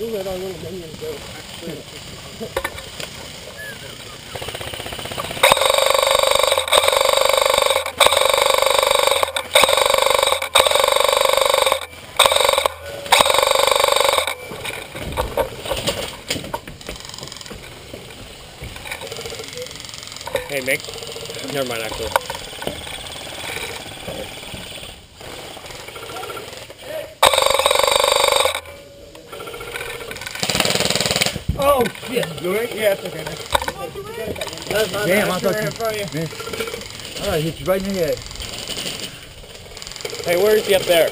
We'll let our little minions go. Hey, Mick. Never mind, actually. Oh, shit. You alright? Yeah, it's okay. Damn, I thought you... Alright, hit you right in the head. Hey, where is he up there?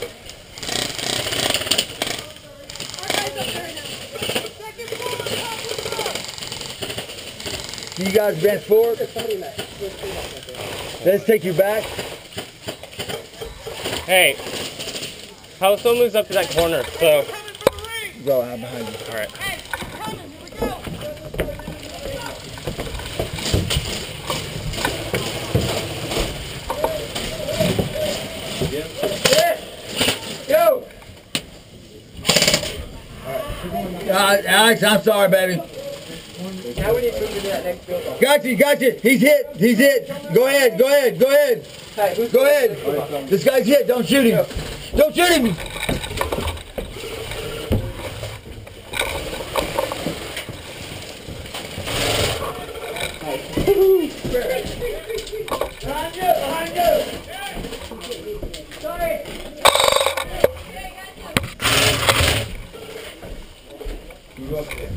You guys bent forward? Let's take you back. Hey, how someone moves up to that corner, so... Go out behind you. Alright. Go! Alex, I'm sorry, baby. Now we need to move to that next field goal. Got you. He's hit. Go ahead. Hey, who's Go ahead. This guy's hit. Don't shoot him. Don't shoot him. Behind you. Sorry. You go up there.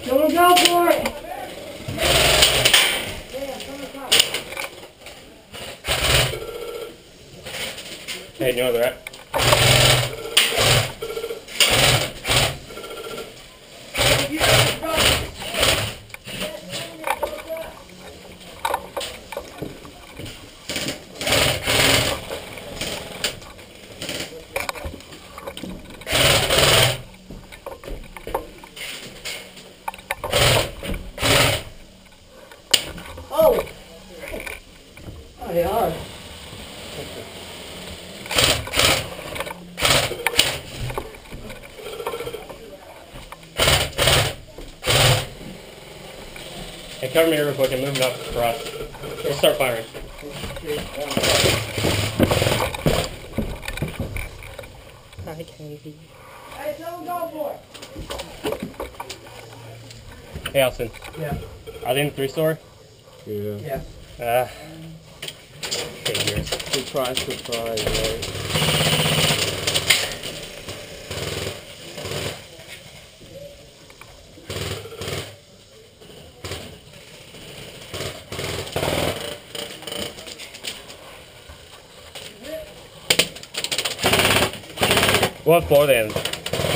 Don't go for it. Hey, you know where they're at? Oh, they are. Hey, cover me real quick and move it up for us. We'll start firing. Hi, Katie. Hey, someone go for it. Hey, Austin. Yeah. Are they in the 3-story? Yeah. Yeah. Figures. Surprise, right? What floor are they in?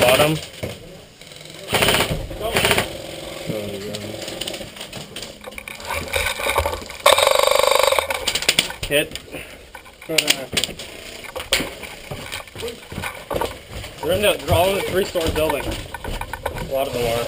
Bottom? Hit. They're all in the 3-story building. A lot of them are.